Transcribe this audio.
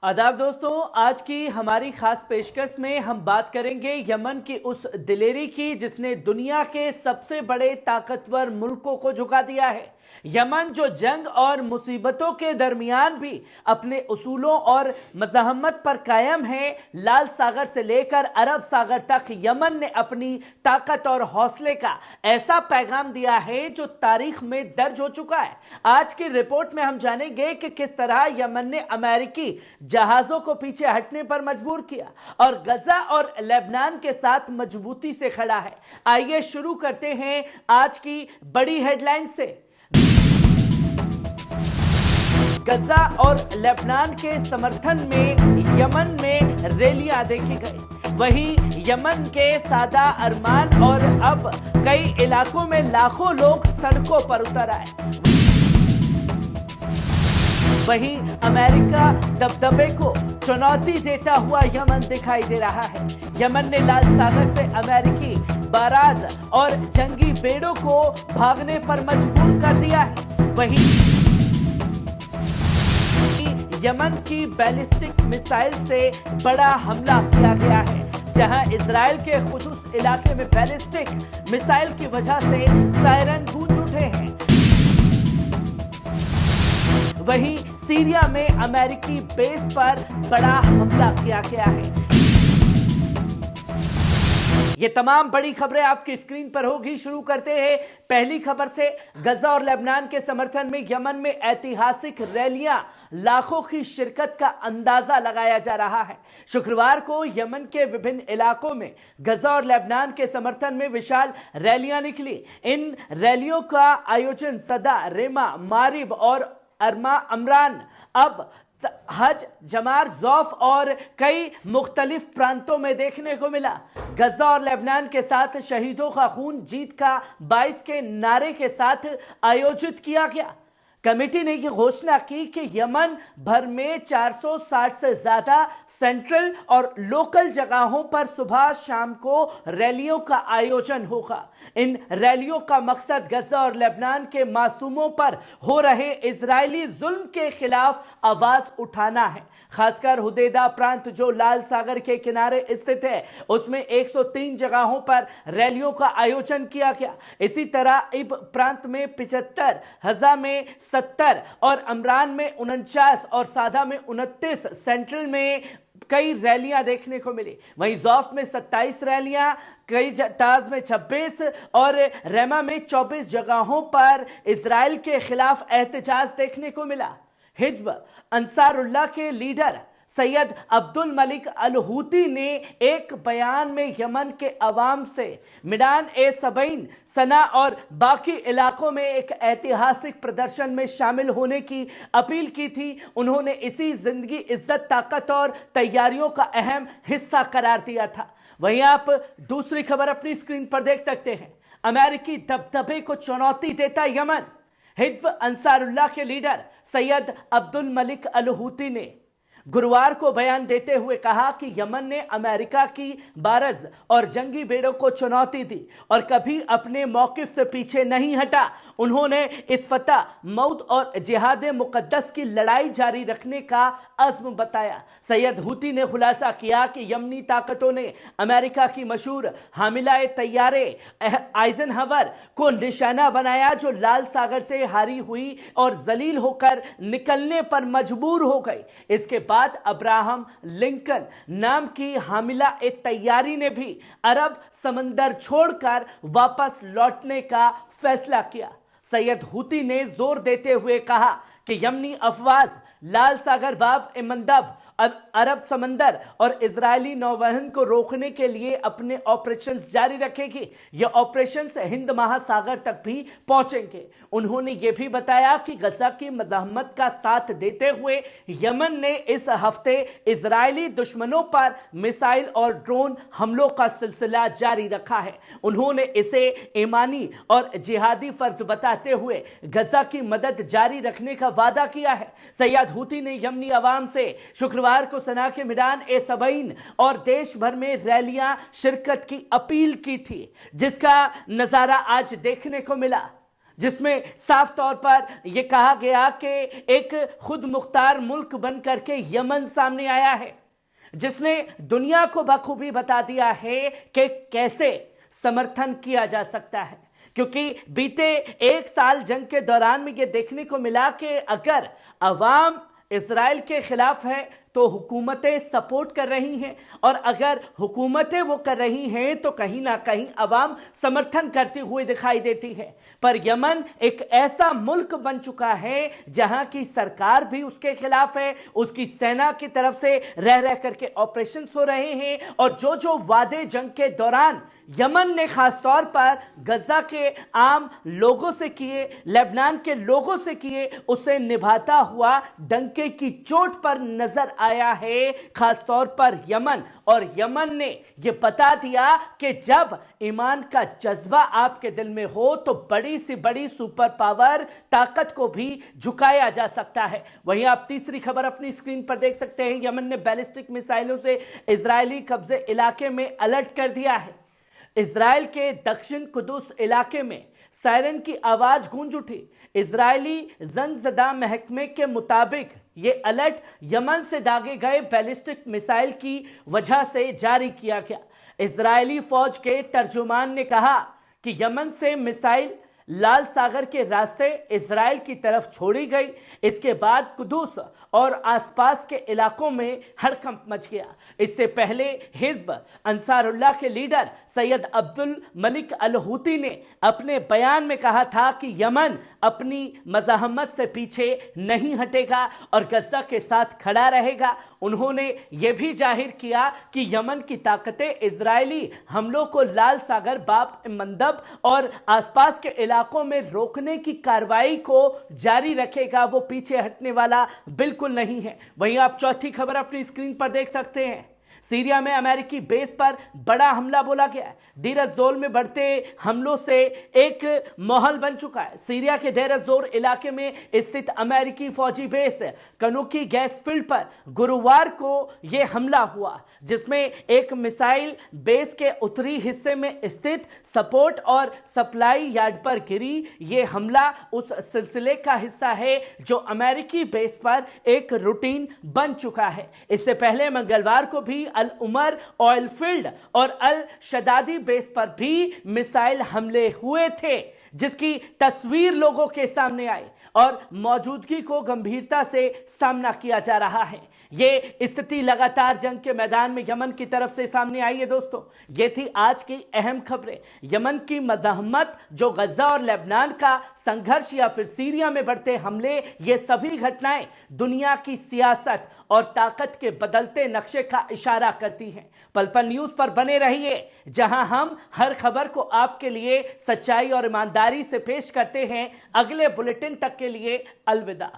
आदाब दोस्तों, आज की हमारी खास पेशकश में हम बात करेंगे यमन की उस दिलेरी की जिसने दुनिया के सबसे बड़े ताकतवर मुल्कों को झुका दिया है। यमन जो जंग और मुसीबतों के दरमियान भी अपने उसूलों और मज़ाहमत पर कायम है। लाल सागर से लेकर अरब सागर तक यमन ने अपनी ताकत और हौसले का ऐसा पैगाम दिया है जो तारीख में दर्ज हो चुका है। आज की रिपोर्ट में हम जानेंगे कि किस तरह यमन ने अमेरिकी जहाजों को पीछे हटने पर मजबूर किया और गजा और लेबनान के साथ मजबूती से खड़ा है। आइए शुरू करते हैं आज की बड़ी हेडलाइन से। गजा और लेबनान के समर्थन में यमन में रैलियां देखी गई। वहीं यमन के सादा अरमान और अब कई इलाकों में लाखों लोग सड़कों पर उतर आए। वहीं अमेरिका दबदबे को चुनौती देता हुआ यमन दिखाई दे रहा है। यमन ने लाल सागर से अमेरिकी बाराज और जंगी बेड़ों को भागने पर मजबूर कर दिया है। वहीं यमन की बैलिस्टिक मिसाइल से बड़ा हमला किया गया है, जहां इजराइल के खुदूस इलाके में बैलिस्टिक मिसाइल की वजह से सायरन गूंज उठे हैं। वहीं सीरिया में अमेरिकी बेस पर बड़ा हमला किया गया है। ये तमाम बड़ी खबरें आपकी स्क्रीन पर होगी। शुरू करते हैं पहली खबर से। गजा और लेबनान के समर्थन में यमन में ऐतिहासिक रैलियां, लाखों की शिरकत का अंदाजा लगाया जा रहा है। शुक्रवार को यमन के विभिन्न इलाकों में गजा और लेबनान के समर्थन में विशाल रैलियां निकली। इन रैलियों का आयोजन सदा, रेमा, मारिब और अमरान, अब हज, जमार, जौफ और कई मुख्तलिफ प्रांतों में देखने को मिला। गजा और लेबनान के साथ शहीदों का खून जीत का 22 के नारे के साथ आयोजित किया गया। कमेटी ने यह घोषणा की कि यमन भर में 460 से ज्यादा सेंट्रल और लोकल जगहों पर सुबह शाम को रैलियों का आयोजन होगा। इन रैलियों का मकसद गजा और लेबनान के मासूमों पर हो रहे इजरायली जुल्म के खिलाफ आवाज उठाना है। खासकर हुदैदा प्रांत जो लाल सागर के किनारे स्थित है, उसमें 103 जगहों पर रैलियों का आयोजन किया गया। इसी तरह इब प्रांत में 75, हजा में 70 और अमरान में 49 और सादा में 29, सेंट्रल में कई रैलियां देखने को मिली। वहीं जौफ में 27 रैलियां, कई ताज में 26 और रेमा में 24 जगहों पर इजराइल के खिलाफ एहतजाज देखने को मिला। हिज्ब अंसारुल्लाह के leader Syed Abdul Malik al Houthi ने एक बयान में यमन के अवाम से मिडान ए सबईन, सना और बाकी इलाकों में एक ऐतिहासिक प्रदर्शन में शामिल होने की अपील की थी। उन्होंने इसी जिंदगी, इज्जत, ताकत और तैयारियों का अहम हिस्सा करार दिया था। वहीं आप दूसरी खबर अपनी स्क्रीन पर देख सकते हैं। अमेरिकी दबदबे को चुनौती देता यमन। हिज्ब अंसारुल्लाह के leader Syed Abdul Malik al Houthi ने गुरुवार को बयान देते हुए कहा कि यमन ने अमेरिका की बारज और जंगी बेड़ों को चुनौती दी और कभी अपने मौकिफ से पीछे नहीं हटा। उन्होंने इस फतह, मौत और जिहाद मुकद्दस की लड़ाई जारी रखने का अज़्म बताया। सैयद हूती ने खुलासा किया कि यमनी ताकतों ने अमेरिका की मशहूर हामिलाए तैयारे आइजनहवर को निशाना बनाया, जो लाल सागर से हारी हुई और जलील होकर निकलने पर मजबूर हो गई। इसके बाद अब्राहम लिंकन नाम की हामिला एक तैयारी ने भी अरब समंदर छोड़कर वापस लौटने का फैसला किया। सैयद हूती ने जोर देते हुए कहा कि यमनी अफवाज लाल सागर, बाब ए मंदब, अरब समंदर और इजरायली नौवहन को रोकने के लिए अपने ऑपरेशंस जारी रखेगी। यह ऑपरेशंस हिंद महासागर तक भी पहुंचेंगे। उन्होंने यह भी बताया कि गजा की मज़ाहमत का साथ देते हुए यमन ने इस हफ्ते इजरायली दुश्मनों पर मिसाइल और ड्रोन हमलों का सिलसिला जारी रखा है। उन्होंने इसे ईमानी और जिहादी फर्ज बताते हुए गजा की मदद जारी रखने का वादा किया है। सैयद हूती ने यमनी अवाम से शुक्रवार को सना के मिडान ए सबईन और देश भर में रैलियां शिरकत की अपील की थी, जिसका नजारा आज देखने को मिला। जिसमें साफ तौर पर यह कहा गया कि एक खुद मुख्तार मुल्क बन करके यमन सामने आया है, जिसने दुनिया को बखूबी बता दिया है कि कैसे समर्थन किया जा सकता है। क्योंकि बीते एक साल जंग के दौरान में यह देखने को मिला कि अगर अवाम इजराइल के खिलाफ है तो हुकूमतें सपोर्ट कर रही हैं, और अगर हुकूमतें वो कर रही हैं तो कहीं ना कहीं अवाम समर्थन करती हुई दिखाई देती है। पर यमन एक ऐसा मुल्क बन चुका है जहां की सरकार भी उसके खिलाफ है, उसकी सेना की तरफ से रह रह करके ऑपरेशन हो रहे हैं, और जो जो वादे जंग के दौरान यमन ने खासतौर पर गजा के आम लोगों से किए, लेबनान के लोगों से किए, उसे निभाता हुआ डंके की चोट पर नजर आया है खासतौर पर यमन। और यमन ने यह बता दिया कि जब ईमान का जज्बा आपके दिल में हो तो बड़ी से बड़ी सुपर पावर ताकत को भी झुकाया जा सकता है। वहीं आप तीसरी खबर अपनी स्क्रीन पर देख सकते हैं। यमन ने बैलिस्टिक मिसाइलों से इजरायली कब्जे इलाके में अलर्ट कर दिया है। इजराइल के दक्षिण कुदुस इलाके में सायरन की आवाज गूंज उठी। इजरायली जंगजदा महकमे के मुताबिक यह अलर्ट यमन से दागे गए बैलिस्टिक मिसाइल की वजह से जारी किया गया। इजरायली फौज के तर्जुमान ने कहा कि यमन से मिसाइल लाल सागर के रास्ते इजराइल की तरफ छोड़ी गई। इसके बाद कुदूस और आसपास के इलाकों में हड़कंप मच गया। इससे पहले हिज्ब अंसारुल्लाह के leader Syed Abdul Malik al Houthi ने अपने बयान में कहा था कि यमन अपनी मज़ाहमत से पीछे नहीं हटेगा और गजा के साथ खड़ा रहेगा। उन्होंने यह भी जाहिर किया कि यमन की ताकतें इजरायली हमलों को लाल सागर, बाब मंदब और आसपास के इलाकों में रोकने की कार्रवाई को जारी रखेगा, वो पीछे हटने वाला बिल्कुल नहीं है। वहीं आप चौथी खबर अपनी स्क्रीन पर देख सकते हैं। सीरिया में अमेरिकी बेस पर बड़ा हमला बोला गया है। देर एज़-ज़ोर में बढ़ते हमलों से एक माहौल बन चुका है। सीरिया के देर एज़-ज़ोर इलाके में स्थित अमेरिकी फौजी बेस कनोकी गैस फील्ड पर गुरुवार को यह हमला हुआ, जिसमें एक मिसाइल बेस के उत्तरी हिस्से में स्थित सपोर्ट और सप्लाई यार्ड पर गिरी। यह हमला उस सिलसिले का हिस्सा है जो अमेरिकी बेस पर एक रूटीन बन चुका है। इससे पहले मंगलवार को भी अल उमर ऑयल फील्ड और अल शदादी बेस पर भी मिसाइल हमले हुए थे, जिसकी तस्वीर लोगों के सामने आई और मौजूदगी को गंभीरता से सामना किया जा रहा है। ये स्थिति लगातार जंग के मैदान में यमन की तरफ से सामने आई है। दोस्तों, ये थी आज की अहम खबरें। यमन की मज़ाहमत, जो गजा और लेबनान का संघर्ष या फिर सीरिया में बढ़ते हमले, ये सभी घटनाएं दुनिया की सियासत और ताकत के बदलते नक्शे का इशारा करती हैं। पल पल न्यूज पर बने रहिए, जहां हम हर खबर को आपके लिए सच्चाई और ईमानदारी से पेश करते हैं। अगले बुलेटिन तक के लिए अलविदा।